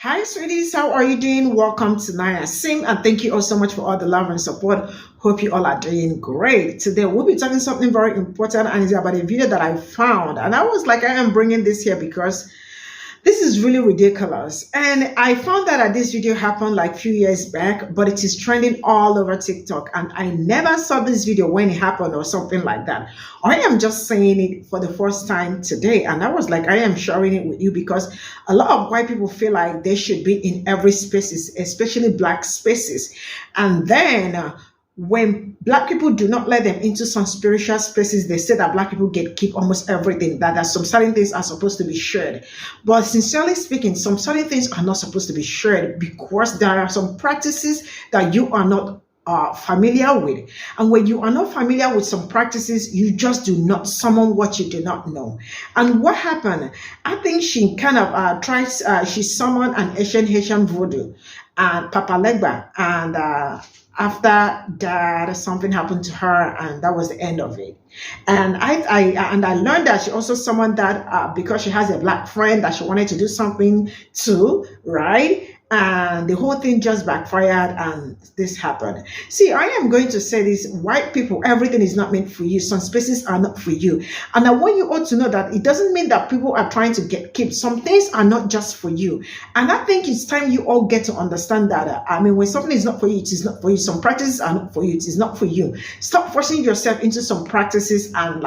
Hi, sweeties. How are you doing? Welcome to Naya Sim, and thank you all so much for all the love and support. Hope you all are doing great. Today, we'll be talking something very important, and it's about a video that I found. And I was like, I am bringing this here because this is really ridiculous. And I found out that this video happened like a few years back, but it is trending all over TikTok. And I never saw this video when it happened or something like that. I am just saying it for the first time today. And I was like, I am sharing it with you because a lot of white people feel like they should be in every spaces, especially black spaces. And then when black people do not let them into some spiritual spaces, they say that black people get keep almost everything, that there's some certain things are supposed to be shared. But sincerely speaking, some certain things are not supposed to be shared because there are some practices that you are not familiar with. And when you are not familiar with some practices, you just do not summon what you do not know. And what happened? I think she kind of she summoned an ancient Haitian voodoo and Papa Legba. And after that, something happened to her, and that was the end of it. And I learned that she also summoned that because she has a black friend that she wanted to do something to, right? And the whole thing just backfired and this happened. See, I am going to say this: white people, everything is not meant for you. Some spaces are not for you. And I want you all to know that it doesn't mean that people are trying to get keep. Some things are not just for you. And I think it's time you all get to understand that. When something is not for you, it is not for you. Some practices are not for you, it is not for you. Stop forcing yourself into some practices and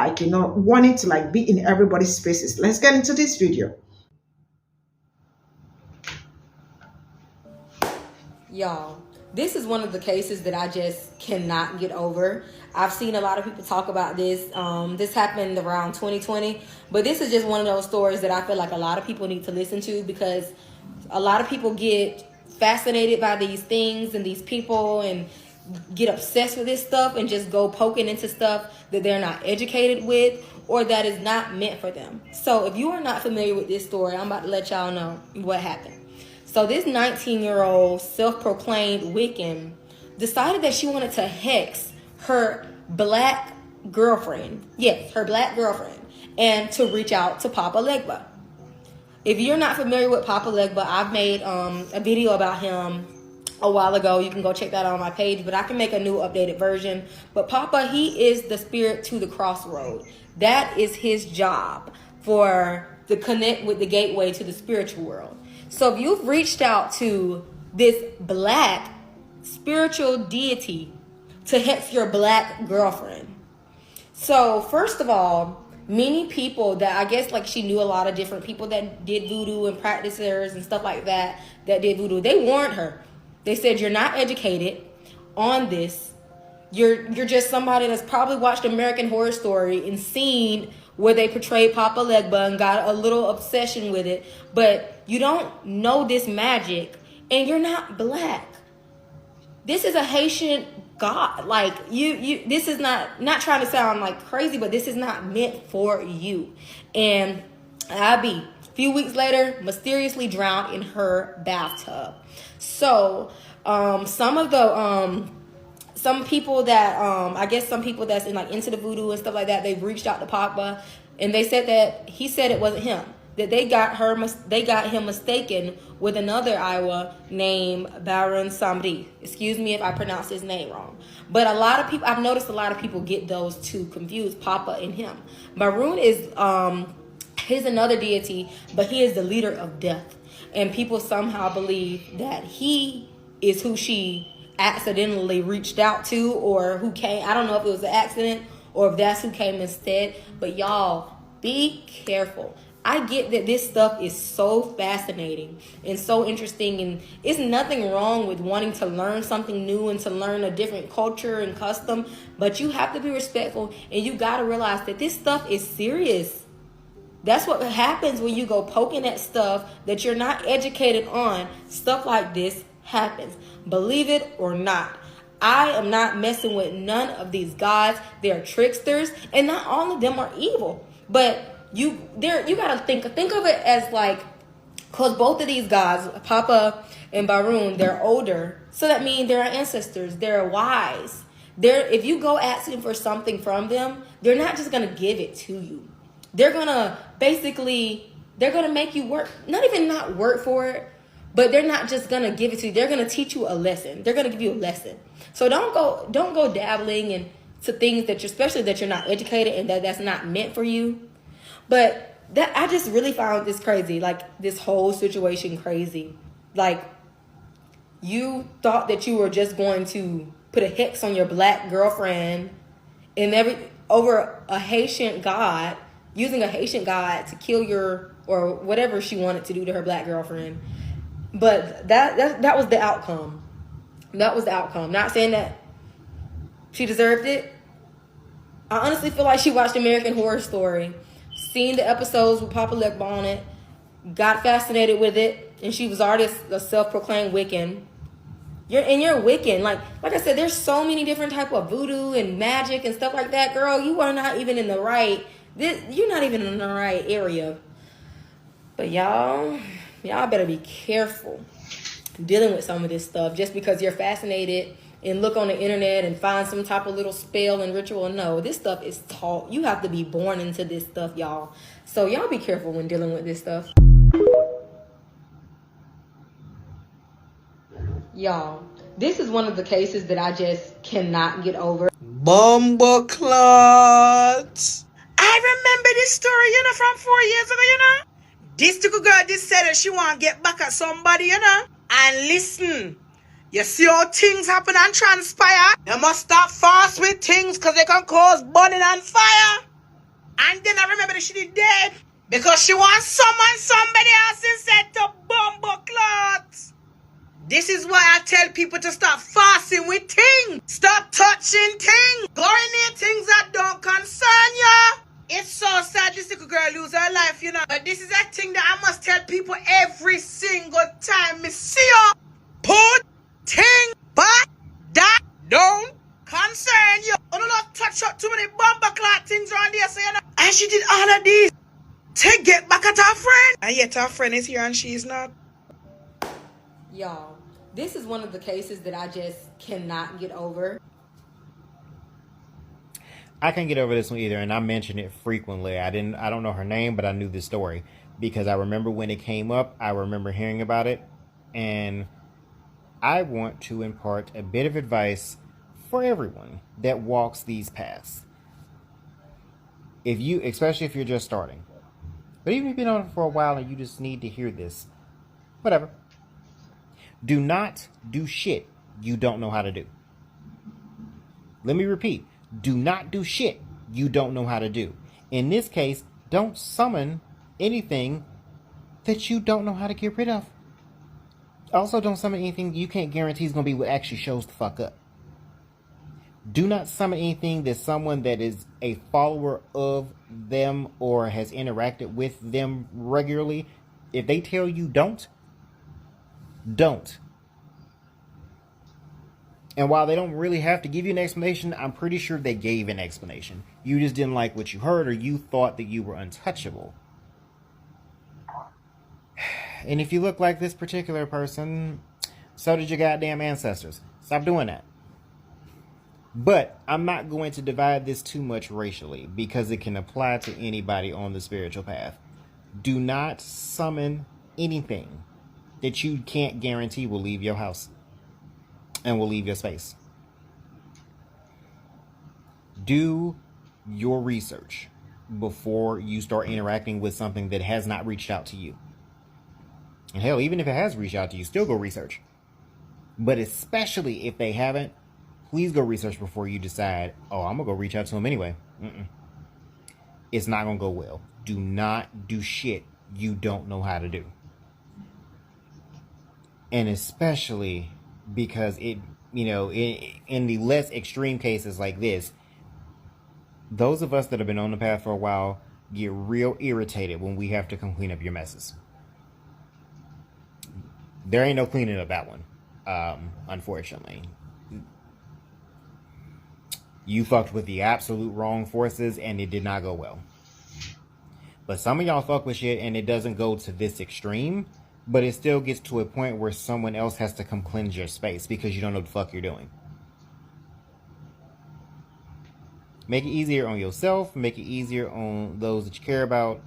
wanting to be in everybody's spaces. Let's get into this video. Y'all, this is one of the cases that I just cannot get over. I've seen a lot of people talk about this. This happened around 2020, but this is just one of those stories that I feel like a lot of people need to listen to because a lot of people get fascinated by these things and these people and get obsessed with this stuff and just go poking into stuff that they're not educated with or that is not meant for them. So if you are not familiar with this story, I'm about to let y'all know what happened. So this 19-year-old self-proclaimed Wiccan decided that she wanted to hex her black girlfriend. Yes, her black girlfriend. And to reach out to Papa Legba. If you're not familiar with Papa Legba, I've made a video about him a while ago. You can go check that out on my page, but I can make a new updated version. But Papa, he is the spirit to the crossroad. That is his job to connect with the gateway to the spiritual world. So if you've reached out to this black spiritual deity to hex your black girlfriend. So first of all, many people that I guess she knew a lot of different people that did voodoo and practitioners and stuff like that did voodoo. They warned her. They said, you're not educated on this. You're just somebody that's probably watched American Horror Story and seen where they portrayed Papa Legba and got a little obsession with it. But you don't know this magic and you're not black. This is a Haitian god. This is not trying to sound crazy, but this is not meant for you. And a few weeks later, mysteriously drowned in her bathtub. So, some people that I guess some people that's into the voodoo and stuff like that, they've reached out to Papa and they said that he said it wasn't him, that they got him mistaken with another Iowa named Baron Samdi. Excuse me if I pronounced his name wrong, but I've noticed a lot of people get those two confused, Papa and him. Baron is he's another deity, but he is the leader of death, and people somehow believe that he is who she accidentally reached out to or who came. I don't know if it was an accident or if that's who came instead, but y'all be careful. I get that this stuff is so fascinating and so interesting, and it's nothing wrong with wanting to learn something new and to learn a different culture and custom, but you have to be respectful and you got to realize that this stuff is serious. That's what happens when you go poking at stuff that you're not educated on. Stuff like this happens. Believe it or not. I am not messing with none of these gods. They're tricksters, and not all of them are evil. But you gotta think of it as because both of these gods, Papa and Baron, they're older. So that means they're ancestors. They're wise. If you go asking for something from them, they're not just gonna give it to you. They're gonna make you work, not work for it, But they're not just gonna give it to you. They're gonna teach you a lesson. They're gonna give you a lesson. So don't go dabbling into things that especially that you're not educated and that's not meant for you. But that I just really found this crazy, like this whole situation crazy. Like you thought that you were just going to put a hex on your black girlfriend and over a Haitian god, using a Haitian god to kill your or whatever she wanted to do to her black girlfriend. But that was the outcome. That was the outcome. Not saying that she deserved it. I honestly feel like she watched American Horror Story, seen the episodes with Papa Legba on it, got fascinated with it, and she was already a self-proclaimed Wiccan. You're Wiccan. Like I said, there's so many different type of voodoo and magic and stuff like that. Girl, you are not even in the right. You're not even in the right area. But y'all better be careful dealing with some of this stuff just because you're fascinated and look on the internet and find some type of little spell and ritual. No, this stuff is taught. You have to be born into this stuff, y'all. So y'all be careful when dealing with this stuff. Y'all, this is one of the cases that I just cannot get over. Bumble clots. I remember this story, from 4 years ago, This little girl just said that she want to get back at somebody, And listen, you see how things happen and transpire? You must stop fast with things because they can cause burning and fire. And then I remember that she did dead because she wants somebody else instead to bumble clots. This is why I tell people to stop fasting with things. Stop touching things. Going near things that don't concern you. It's so sad this little girl lose her life, But this is a thing that I must tell people every single time me see you. Put thing back that don't concern you. You don't touch up too many bumper clot things around here, so And she did all of these to get back at her friend. And yet her friend is here and she is not. Y'all, this is one of the cases that I just cannot get over. I can't get over this one either, and I mention it frequently. I don't know her name, but I knew this story because I remember when it came up. I remember hearing about it, and I want to impart a bit of advice for everyone that walks these paths. Especially if you're just starting, but even if you've been on it for a while and you just need to hear this, whatever. Do not do shit you don't know how to do. Let me repeat. Do not do shit you don't know how to do. In this case, don't summon anything that you don't know how to get rid of. Also, don't summon anything you can't guarantee is going to be what actually shows the fuck up. Do not summon anything that someone that is a follower of them or has interacted with them regularly, if they tell you don't. And while they don't really have to give you an explanation, I'm pretty sure they gave an explanation. You just didn't like what you heard, or you thought that you were untouchable. And if you look like this particular person, so did your goddamn ancestors. Stop doing that. But I'm not going to divide this too much racially because it can apply to anybody on the spiritual path. Do not summon anything that you can't guarantee will leave your house and will leave your space. Do your research before you start interacting with something that has not reached out to you. And hell, even if it has reached out to you, still go research. But especially if they haven't, please go research before you decide, oh, I'm going to go reach out to them anyway. It's not going to go well. Do not do shit you don't know how to do. And especially because in the less extreme cases like this, those of us that have been on the path for a while get real irritated when we have to come clean up your messes. There ain't no cleaning up that one, unfortunately. You fucked with the absolute wrong forces and it did not go well. But some of y'all fuck with shit and it doesn't go to this extreme, but it still gets to a point where someone else has to come cleanse your space because you don't know what the fuck you're doing. Make it easier on yourself. Make it easier on those that you care about.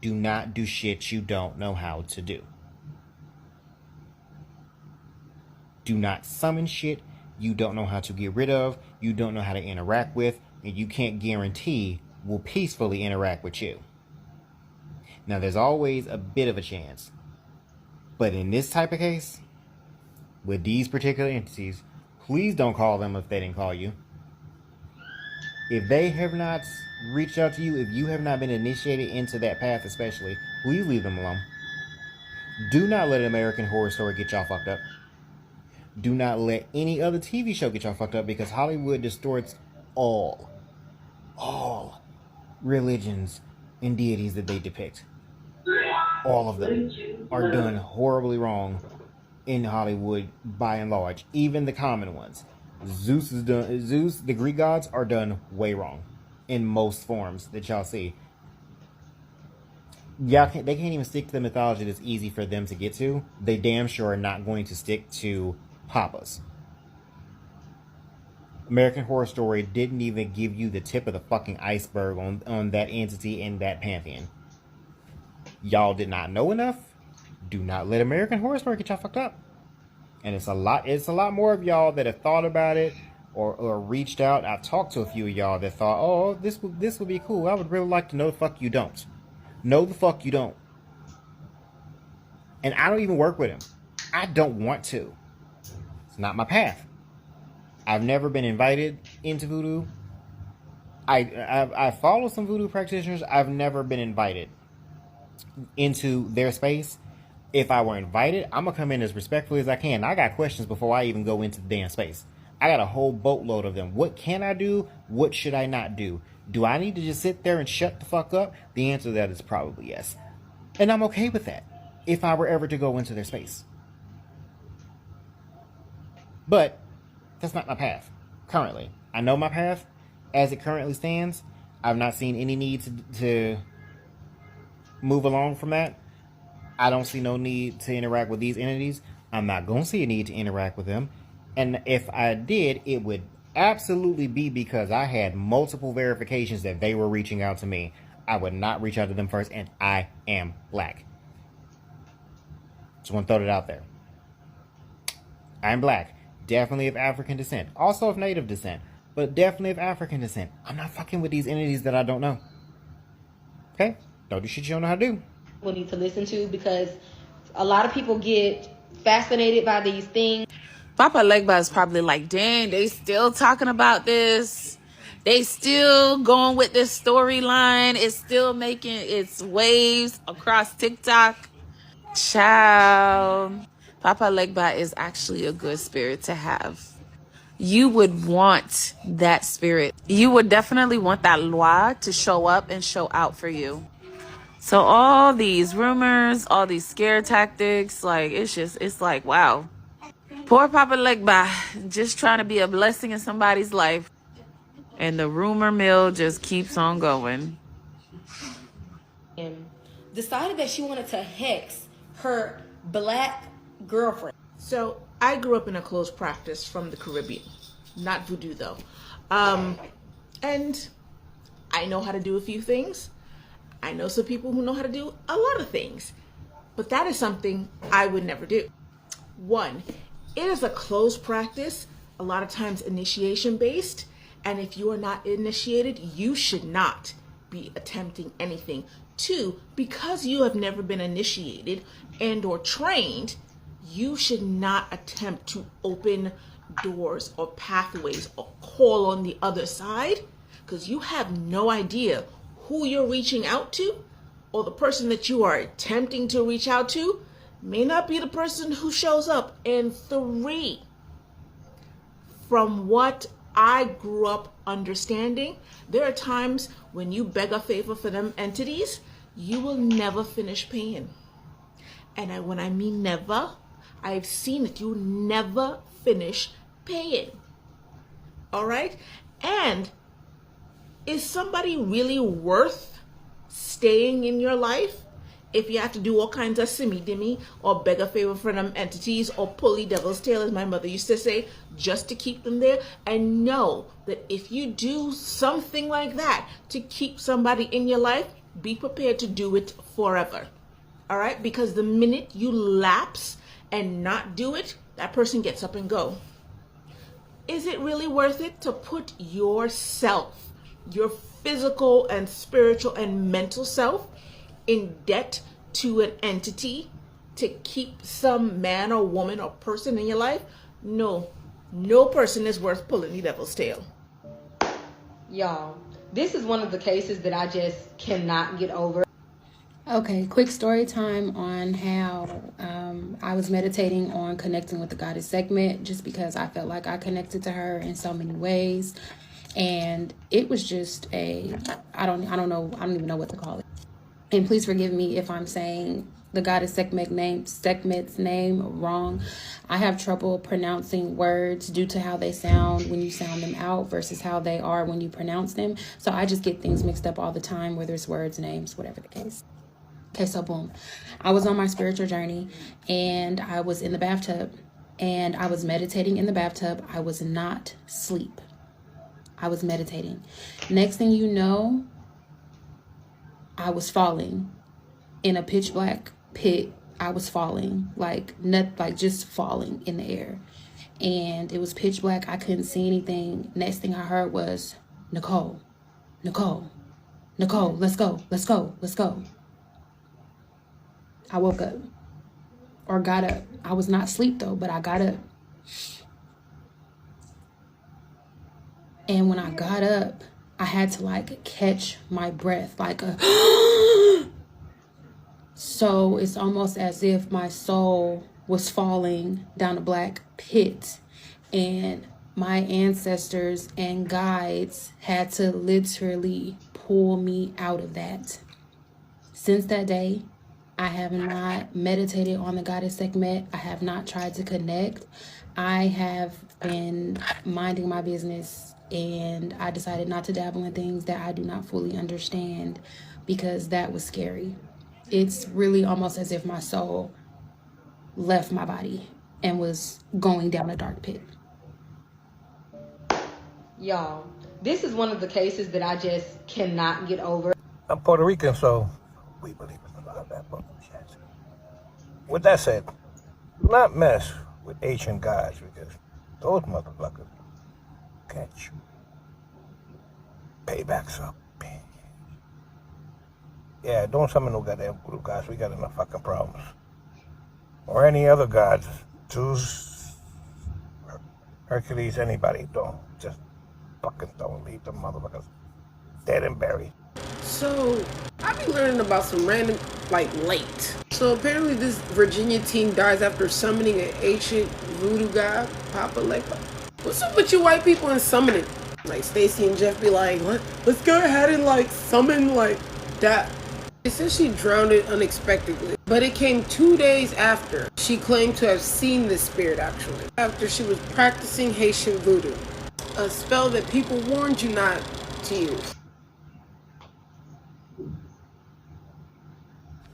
Do not do shit you don't know how to do. Do not summon shit you don't know how to get rid of, you don't know how to interact with, and you can't guarantee will peacefully interact with you. Now, there's always a bit of a chance. But in this type of case, with these particular entities, please don't call them if they didn't call you. If they have not reached out to you, if you have not been initiated into that path especially, please leave them alone. Do not let American Horror Story get y'all fucked up. Do not let any other TV show get y'all fucked up, because Hollywood distorts all religions and deities that they depict. All of them are done horribly wrong in Hollywood by and large. Even the common ones. Zeus, the Greek gods are done way wrong in most forms that y'all see. They can't even stick to the mythology that's easy for them to get to. They damn sure are not going to stick to Papas. American Horror Story didn't even give you the tip of the fucking iceberg on that entity in that pantheon. Y'all did not know enough. Do not let American Horror Story get y'all fucked up. And it's a lot more of y'all that have thought about it or reached out. I've talked to a few of y'all that thought, oh, this would be cool. I would really like to know the fuck you don't. No, the fuck you don't. And I don't even work with him. I don't want to. It's not my path. I've never been invited into voodoo. I follow some voodoo practitioners. I've never been invited into their space. If I were invited, I'm going to come in as respectfully as I can. I got questions before I even go into the damn space. I got a whole boatload of them. What can I do? What should I not do? Do I need to just sit there and shut the fuck up? The answer to that is probably yes. And I'm okay with that if I were ever to go into their space. But that's not my path currently. I know my path as it currently stands. I've not seen any need to move along from that. I don't see no need to interact with these entities. I'm not going to see a need to interact with them. And if I did, it would absolutely be because I had multiple verifications that they were reaching out to me. I would not reach out to them first, and I am black. Just want to throw it out there. I'm black. Definitely of African descent. Also of native descent. But definitely of African descent. I'm not fucking with these entities that I don't know. Okay? Don't do shit you don't know how to do. People need to listen to, because a lot of people get fascinated by these things. Papa Legba is probably like, dang, they still talking about this. They still going with this storyline. It's still making its waves across TikTok. Child. Papa Legba is actually a good spirit to have. You would want that spirit. You would definitely want that loi to show up and show out for you. So all these rumors, all these scare tactics, like, it's like, wow. Poor Papa Legba, just trying to be a blessing in somebody's life. And the rumor mill just keeps on going. And decided that she wanted to hex her black girlfriend. So I grew up in a closed practice from the Caribbean, not voodoo though. And I know how to do a few things. I know some people who know how to do a lot of things, but that is something I would never do. One, it is a closed practice, a lot of times initiation based, and if you are not initiated, you should not be attempting anything. Two, because you have never been initiated and or trained, you should not attempt to open doors or pathways or call on the other side, because you have no idea who you're reaching out to, or the person that you are attempting to reach out to may not be the person who shows up. And three, from what I grew up understanding, there are times when you beg a favor for them entities, you will never finish paying. And when I mean never, I've seen it. You never finish paying. All right? And is somebody really worth staying in your life if you have to do all kinds of simmy-dimmy or beg a favor from them entities or pulley devil's tail, as my mother used to say, just to keep them there? And know that if you do something like that to keep somebody in your life, be prepared to do it forever. All right? Because the minute you lapse and not do it, that person gets up and go. Is it really worth it to put yourself, your physical and spiritual and mental self, in debt to an entity to keep some man or woman or person in your life? No, no person is worth pulling the devil's tail. Y'all, this is one of the cases that I just cannot get over. Okay, quick story time on how I was meditating on connecting with the goddess segment, just because I felt like I connected to her in so many ways, and it was just I don't even know what to call it. And please forgive me if I'm saying the goddess segment's name wrong. I have trouble pronouncing words due to how they sound when you sound them out versus how they are when you pronounce them. So I just get things mixed up all the time, whether it's words, names, whatever the case. Okay, so boom. I was on my spiritual journey and I was in the bathtub and I was meditating in the bathtub. I was not asleep. I was meditating. Next thing you know, I was falling in a pitch black pit. I was falling, just falling in the air. And it was pitch black. I couldn't see anything. Next thing I heard was, Nicole, Nicole, Nicole, let's go, let's go, let's go. I woke up or got up. I was not asleep though, but I got up. And when I got up, I had to catch my breath, So it's almost as if my soul was falling down a black pit and my ancestors and guides had to literally pull me out of that. Since that day, I have not meditated on the goddess segment. I have not tried to connect. I have been minding my business, and I decided not to dabble in things that I do not fully understand because that was scary. It's really almost as if my soul left my body and was going down a dark pit. Y'all, this is one of the cases that I just cannot get over. I'm Puerto Rican, so we believe in a lot of that bullshit. With that said, do not mess with Haitian guys because those motherfuckers catch you. Payback's up. Yeah, don't summon no goddamn voodoo gods. We got enough fucking problems. Or any other gods. Zeus, Hercules, anybody. Just fucking don't leave them motherfuckers dead and buried. So, I be learning about some random, late. So apparently this Virginia teen dies after summoning an ancient voodoo god, Pe0ple Legba. What's up with you white people and summoning? Stacy and Jeff be like, let's go ahead and summon that. They said she drowned it unexpectedly, but it came 2 days after she claimed to have seen this spirit actually, after she was practicing Haitian voodoo, a spell that people warned you not to use.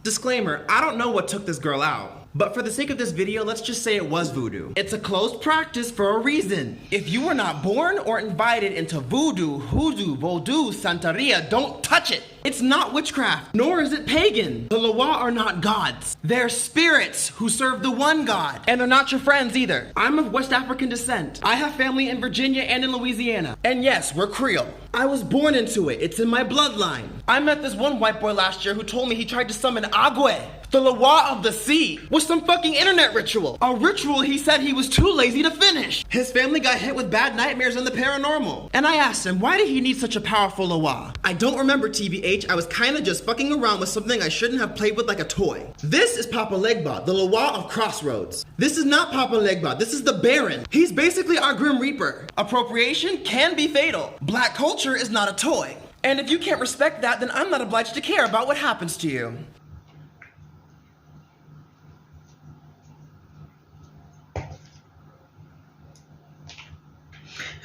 Disclaimer, I don't know what took this girl out. But for the sake of this video, let's just say it was voodoo. It's a closed practice for a reason. If you were not born or invited into voodoo, hoodoo, vodou, santeria, don't touch it. It's not witchcraft, nor is it pagan. The Loa are not gods. They're spirits who serve the one God. And they're not your friends either. I'm of West African descent. I have family in Virginia and in Louisiana. And yes, we're Creole. I was born into it. It's in my bloodline. I met this one white boy last year who told me he tried to summon Agwe, the Loa of the sea, with some fucking internet ritual. A ritual he said he was too lazy to finish. His family got hit with bad nightmares and the paranormal. And I asked him, why did he need such a powerful Loa? I don't remember, TBH. I was kinda just fucking around with something I shouldn't have played with like a toy. This is Pe0ple Legba, the Loa of Crossroads. This is not Pe0ple Legba, this is the Baron. He's basically our Grim Reaper. Appropriation can be fatal. Black culture is not a toy. And if you can't respect that, then I'm not obliged to care about what happens to you.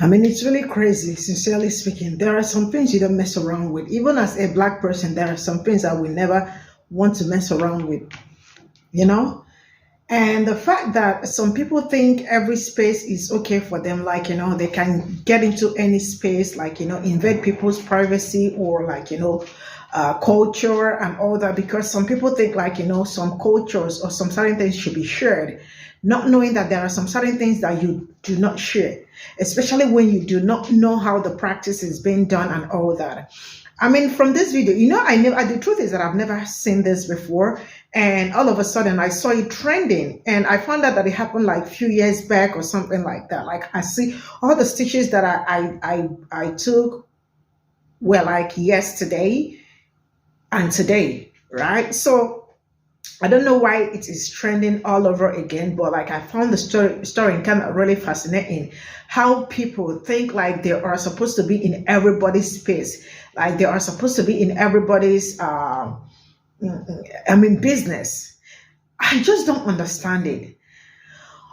I mean, it's really crazy, sincerely speaking. There are some things you don't mess around with. Even as a black person, there are some things I will never want to mess around with, you know? And the fact that some people think every space is okay for them, they can get into any space, invade people's privacy or culture and all that, because some people think some cultures or some certain things should be shared. not knowing that there are some certain things that you do not share, especially when you do not know how the practice is being done and all that. I mean, from this video, I never, the truth is that I've never seen this before. And all of a sudden I saw it trending, and I found out that it happened like a few years back or something like that. Like, I see all the stitches that I took were like yesterday and today, right? So I don't know why it is trending all over again, but like, I found the story kind of really fascinating. How people think like they are supposed to be in everybody's space, like they are supposed to be in everybody's business. I just don't understand it.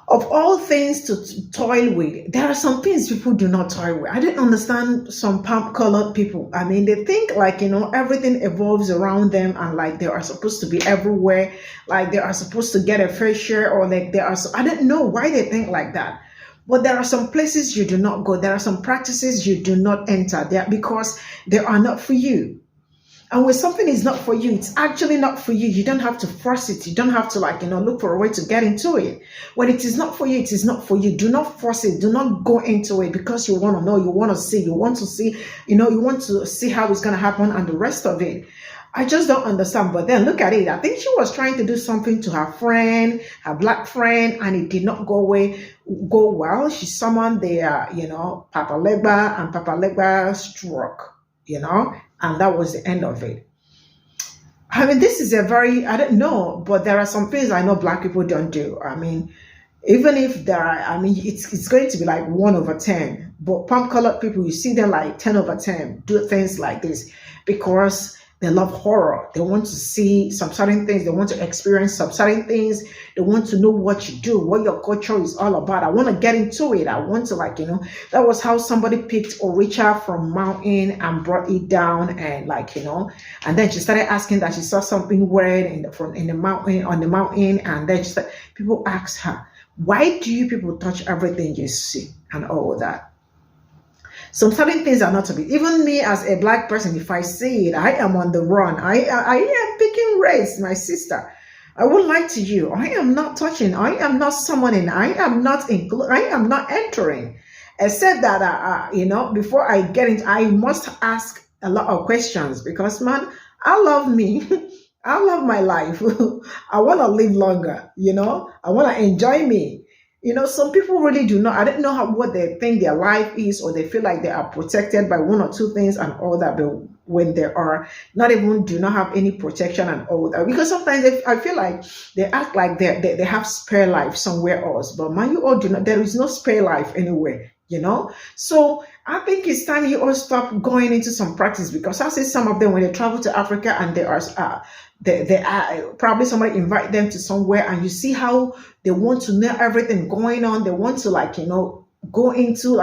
Of all things to toil with, there are some things people do not toil with. I didn't understand some palm-colored people. I mean, they think like, everything evolves around them, and like they are supposed to be everywhere, like they are supposed to get a fair share, or like they are. I don't know why they think like that. But there are some places you do not go. There are some practices you do not enter there because they are not for you. And when something is not for you, it's actually not for you. You don't have to force it. You don't have to look for a way to get into it. When it is not for you, it is not for you. Do not force it. Do not go into it because you want to know, you want to see, you want to see how it's going to happen and the rest of it. I just don't understand. But then look at it. I think she was trying to do something to her friend, her black friend, and it did not go well. She summoned their, Pe0ple Legba, and Pe0ple Legba struck, and that was the end of it. I mean, this is I don't know, but there are some things I know black people don't do. I mean, even if there are, it's going to be like 1/10, but palm-colored people, you see them like 10/10 do things like this because they love horror. They want to see some certain things. They want to experience some certain things. They want to know what you do, what your culture is all about. I want to get into it. I want to that was how somebody picked Oricha from mountain and brought it down, and and then she started asking that she saw something weird on the mountain, and then people asked her, why do you people touch everything you see and all that? Some certain things are not to be. Even me as a black person, if I see it, I am on the run. I am picking race, my sister. I won't lie to you. I am not touching. I am not summoning. I am not entering. Except that, before I get into, I must ask a lot of questions because, man, I love me. I love my life. I want to live longer. I want to enjoy me. Some people really do not. I don't know what they think their life is, or they feel like they are protected by one or two things and all that. But when they are not even do not have any protection and all that, because sometimes I feel like they act like they have spare life somewhere else. But man, you all do not. There is no spare life anywhere. So I think it's time you all stop going into some practice, because I see some of them when they travel to Africa and they are probably somebody invite them to somewhere, and you see how they want to know everything going on. They want to go into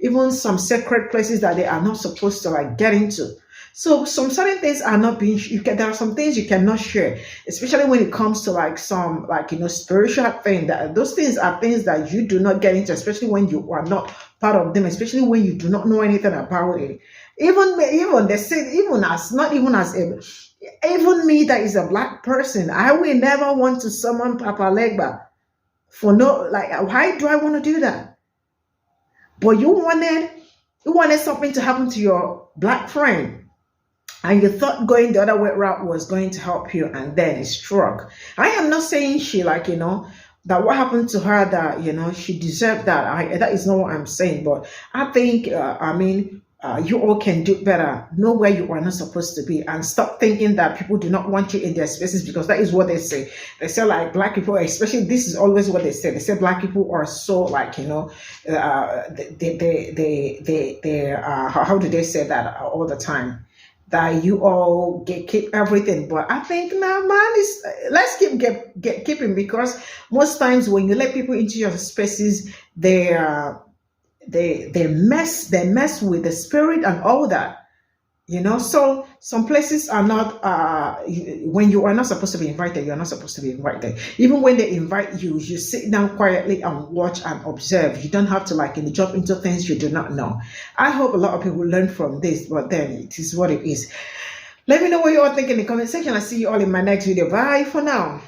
even some sacred places that they are not supposed to get into. So some certain things are not being, there are some things you cannot share, especially when it comes to some spiritual thing. That those things are things that you do not get into, especially when you are not part of them, especially when you do not know anything about it. Even they say, even me that is a black person, I will never want to summon Pe0ple Legba for why do I want to do that? But you wanted something to happen to your black friend, and you thought going the other way route was going to help you, and then it struck. I am not saying she that what happened to her, that she deserved that. That is not what I'm saying, but I think you all can do better. Know where you are not supposed to be, and stop thinking that people do not want you in their spaces, because that is what they say. They say black people, especially, this is always what they say. They say black people are so they how do they say that all the time? That you all keep everything. But I think now, man, let's keep keeping, because most times when you let people into your spaces, they mess with the spirit and all that. So some places are not, when you are not supposed to be invited, you're not supposed to be invited. Even when they invite you, you sit down quietly and watch and observe. You don't have to jump into things you do not know. I hope a lot of people learn from this, but then it is what it is. Let me know what you all think in the comment section. I'll see you all in my next video. Bye for now.